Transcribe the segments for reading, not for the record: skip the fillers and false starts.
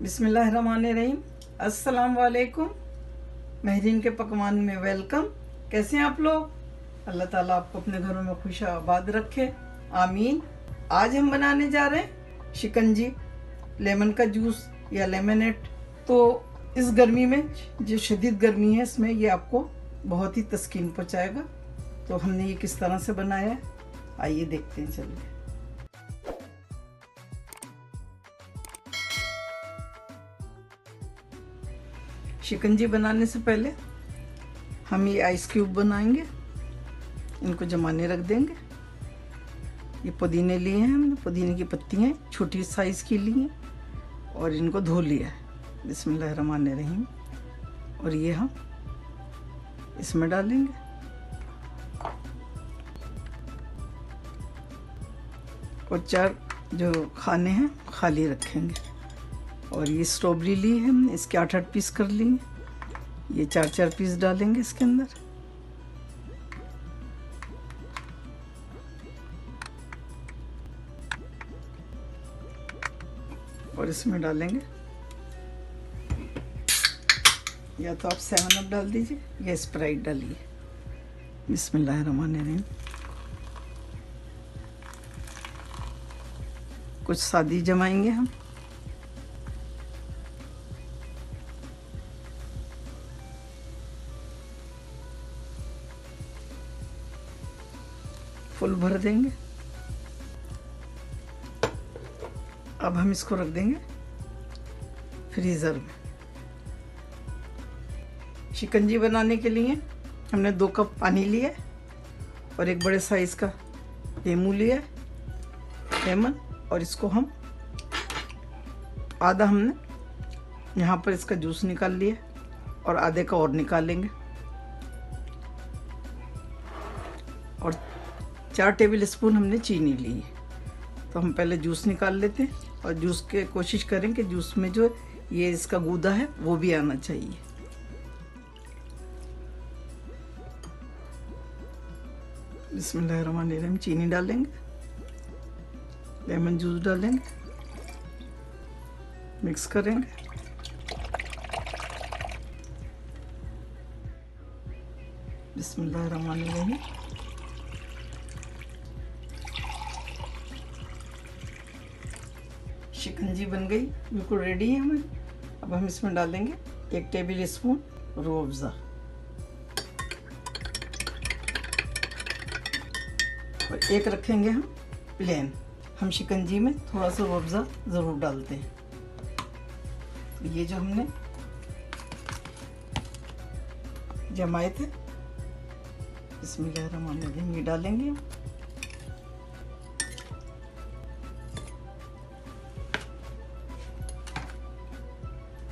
बिस्मिल्लाहिर्रहमानिर्रहीम। अस्सलाम वालेकुम। महरीन के पकवान में वेलकम। कैसे हैं आप लोग? अल्लाह ताला आपको अपने घरों में खुश आबाद रखे, आमीन। आज हम बनाने जा रहे हैं शिकंजी, लेमन का जूस या लेमनेट। तो इस गर्मी में, जो शदीद गर्मी है, इसमें ये आपको बहुत ही तस्कीन पहुँचाएगा। तो हमने ये किस तरह से बनाया है, आइए देखते हैं। चलिए। शिकंजी बनाने से पहले हम ये आइस क्यूब बनाएंगे, इनको जमाने रख देंगे। ये पुदीने लिए हैं हमने, पुदीने की पत्तियाँ छोटी साइज़ की ली हैं और इनको धो लिया है। बिस्मिल्लाहिर्रहमानिर्रहीम। और ये हम इसमें डालेंगे। और 4 जो खाने हैं खाली रखेंगे। और ये स्ट्रॉबेरी ली है हमने, इसके 8-8 पीस कर लिए। ये 4-4 पीस डालेंगे इसके अंदर। और इसमें डालेंगे, या तो आप 7 अप डाल दीजिए या स्प्राइट डालिए। बिस्मिल्लाहिर्रहमानिर्रहीम। कुछ सादी जमाएंगे हम। फुल भर देंगे। अब हम इसको रख देंगे फ्रीज़र में। शिकंजी बनाने के लिए हमने 2 कप पानी लिया और एक बड़े साइज़ का लेमू लिया, लेमन। और इसको हम आधा हमने यहाँ पर इसका जूस निकाल लिया और आधे का और निकालेंगे। और 4 टेबल स्पून हमने चीनी ली है। तो हम पहले जूस निकाल लेते हैं और जूस के कोशिश करें कि जूस में जो ये इसका गूदा है वो भी आना चाहिए। बिस्मिल्लाहिर्रहमानिर्रहीम। चीनी डालेंगे, लेमन जूस डालेंगे, मिक्स करेंगे। बिस्मिल्लाहिर्रहमानिर्रहीम। शिकंजी बन गई, बिल्कुल रेडी है हमारी। अब हम इसमें डालेंगे 1 टेबल स्पून रूह अफ़ज़ा और 1 रखेंगे हम प्लेन। हम शिकंजी में थोड़ा सा रूह अफ़ज़ा ज़रूर डालते हैं। तो ये जो हमने जमाए थे, बिस्मिल्लाहिर्रहमानिर्रहीम, ये डालेंगे हम।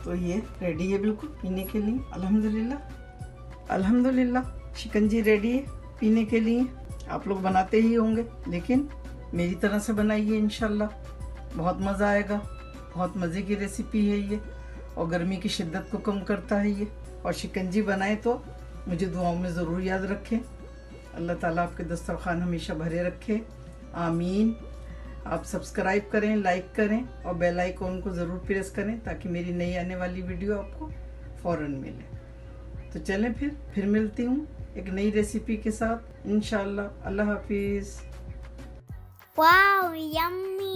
तो ये रेडी है बिल्कुल पीने के लिए। अल्हम्दुलिल्लाह, अल्हम्दुलिल्लाह, शिकंजी रेडी है पीने के लिए। आप लोग बनाते ही होंगे, लेकिन मेरी तरह से बनाइए, इंशाल्लाह बहुत मज़ा आएगा। बहुत मज़े की रेसिपी है ये और गर्मी की शिद्दत को कम करता है ये। और शिकंजी बनाए तो मुझे दुआओं में ज़रूर याद रखें। अल्लाह ताला आपके दस्तरखान हमेशा भरे रखे, आमीन। आप सब्सक्राइब करें, लाइक करें और बेल आइकॉन को ज़रूर प्रेस करें ताकि मेरी नई आने वाली वीडियो आपको फ़ौरन मिले। तो चलें फिर मिलती हूँ एक नई रेसिपी के साथ, इंशाल्लाह। अल्लाह हाफिज़। Wow, yummy!